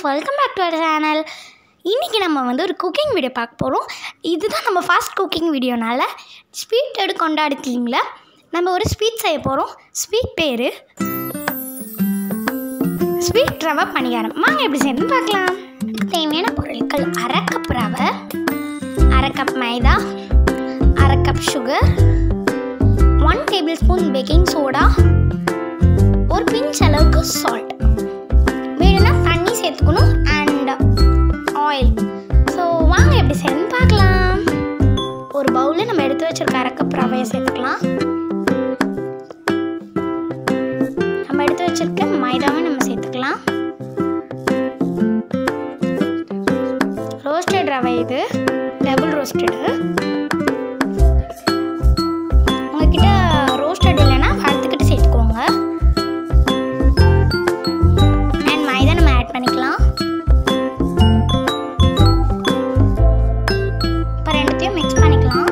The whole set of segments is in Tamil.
Welcome back to our channel. இன்றைக்கி நம்ம வந்து ஒரு குக்கிங் வீடியோ பார்க்க போகிறோம். இதுதான் நம்ம ஃபாஸ்ட் குக்கிங் வீடியோனால ஸ்வீட் எடுத்து கொண்டாடுறீங்களா. நம்ம ஒரு ஸ்வீட் செய்ய போகிறோம். ஸ்வீட் பேர் ஸ்வீட் ரவா பணியாரம். வாங்க எப்படி செய்யணும்னு பார்க்கலாம். தேவையான பொருட்கள்: அரை கப் ரவை, அரை கப் மைதா, அரை cup sugar, 1 table spoon baking soda, ஒரு பிஞ்ச் அளவுக்கு சால்ட், வேணும்னா தண்ணி சேர்த்துக்கணும், அண்ட் ஆயில். ஸோ வாங்க எப்படி செய்யணும்னு பார்க்கலாம். ஒரு பவுலில் நம்ம எடுத்து வச்சிருக்க அரை கப் ரவையை சேர்த்துக்கலாம். நம்ம எடுத்து வச்சிருக்க மைதாவை நம்ம சேர்த்துக்கலாம். ரோஸ்டட் ரவை, இது டபுள் ரோஸ்டடு. உங்ககிட்ட ரோஸ்டட் இல்லைன்னா வறுத்துக்கிட்டு சேர்த்துக்கோங்க. அண்ட் மைதா நம்ம ஆட் பண்ணிக்கலாம். இப்போ ரெண்டுத்தையும் மிக்ஸ் பண்ணிக்கலாம்.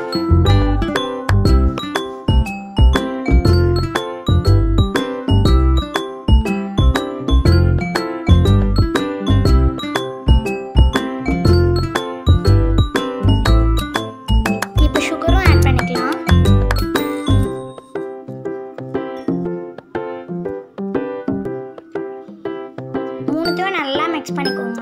இப்போ சுகரும் ஆட் பண்ணிக்கலாம். மூணுத்தையும் நல்லா மிக்ஸ் பண்ணிக்கோங்க.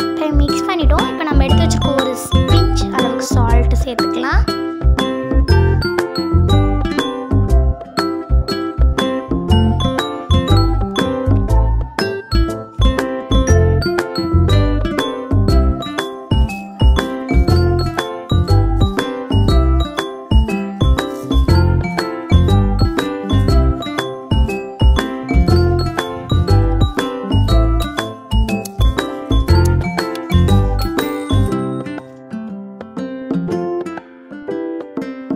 இப்போ மிக்ஸ் பண்ணிட்டோம். இப்போ நம்ம எடுத்து வச்சுக்க ஒரு பிஞ்ச் அளவுக்கு சால்ட் சேர்த்துக்கலாம்.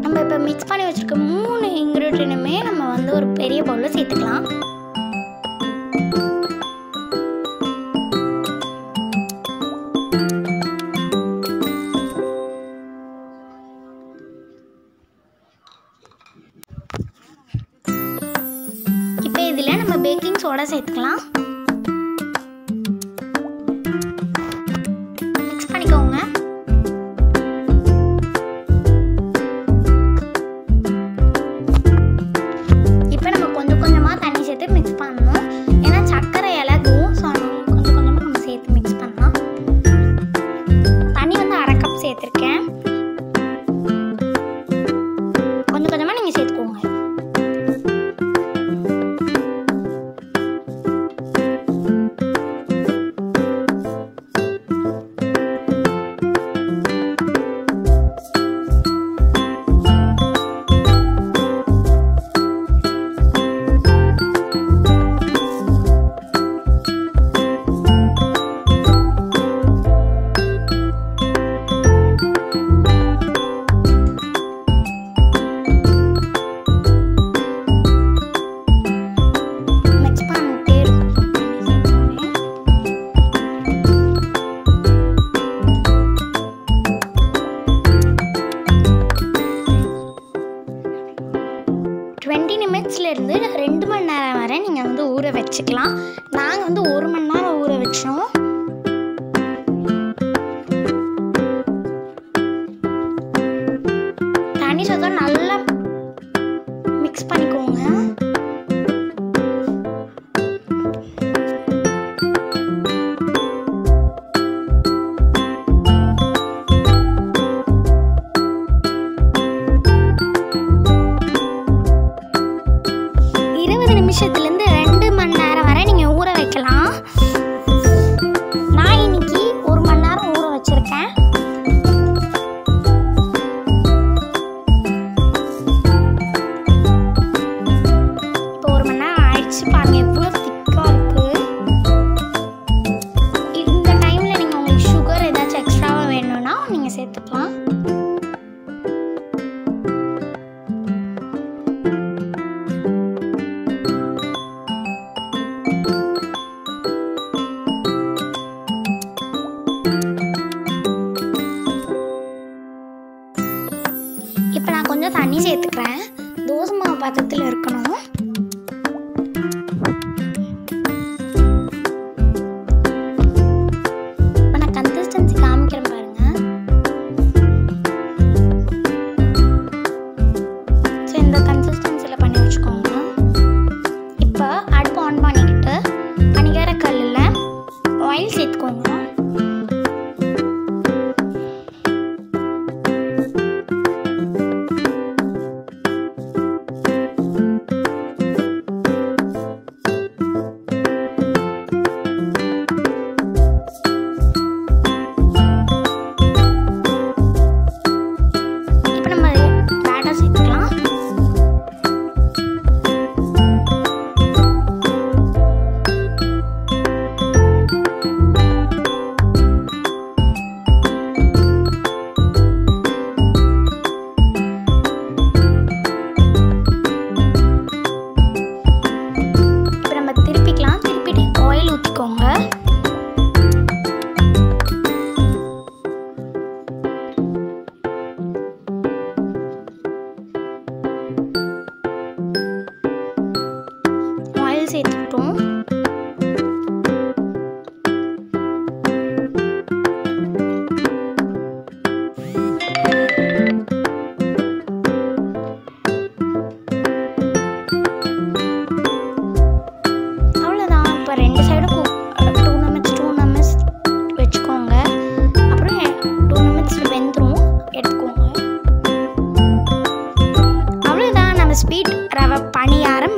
நம்ம இப்போ மிக்ஸ் பண்ணி வச்சுருக்க 3 இன்க்ரீடியன்ட்டுமே நம்ம வந்து ஒரு பெரிய பவுலில் சேர்த்துக்கலாம். இப்போ இதில் நம்ம பேக்கிங் சோடா சேர்த்துக்கலாம். மிக்ஸ் பண்ணிக்கோங்க. இப்போ நம்ம கொஞ்சம் கொஞ்சமாக தண்ணி சேர்த்து மிக்ஸ் பண்ணணும். ஏன்னா சர்க்கரை இலகும். ஸோ கொஞ்சம் கொஞ்சமாக நம்ம சேர்த்து மிக்ஸ் பண்ணலாம். தண்ணி வந்து அரை கப் சேர்த்துருக்கேன். கொஞ்சம் கொஞ்சமாக நீங்கள் சேர்த்துக்கோங்க. நிமிஷத்துலேருந்து 2 மணி நேரம் வரை நீங்கள் வந்து ஊற வச்சுக்கலாம். நாங்கள் வந்து 1 மணி நேரம் ஊற வச்சோம். தண்ணி சேர்த்தா நல்லா மிக்ஸ் பண்ணிக்கோங்க. நிமிஷத்துலேருந்து 2 மணி நேரம் வரை நீங்கள் ஊற வைக்கலாம். நான் இன்னைக்கு 1 மணி நேரம் ஊற வச்சுருக்கேன். இப்போ நான் கொஞ்சம் தண்ணி சேர்த்துக்கிறேன். தோசை மாவு பதத்தில் இருக்கணும். இப்போ நான் கன்சிஸ்டன்சி காமிக்கிறேன் பாருங்க. ஸோ இந்த கன்சிஸ்டன்சியில் பண்ணி வச்சுக்கோங்க. இப்போ அடுப்பு ஆன் பண்ணிக்கிட்டு பனியார கல்லில் ஆயில் சேர்த்துக்கோங்க. சேர்த்துக்கிட்டோம். அவ்வளோதான். இப்போ 2 சைடும் 2 நிமிஷம் வச்சுக்கோங்க. அப்புறம் 2 நிமிஷம் வெந்துடும், எடுத்துக்கோங்க. அவ்வளோதான், நம்ம ஸ்வீட் ரவை பணியாரம்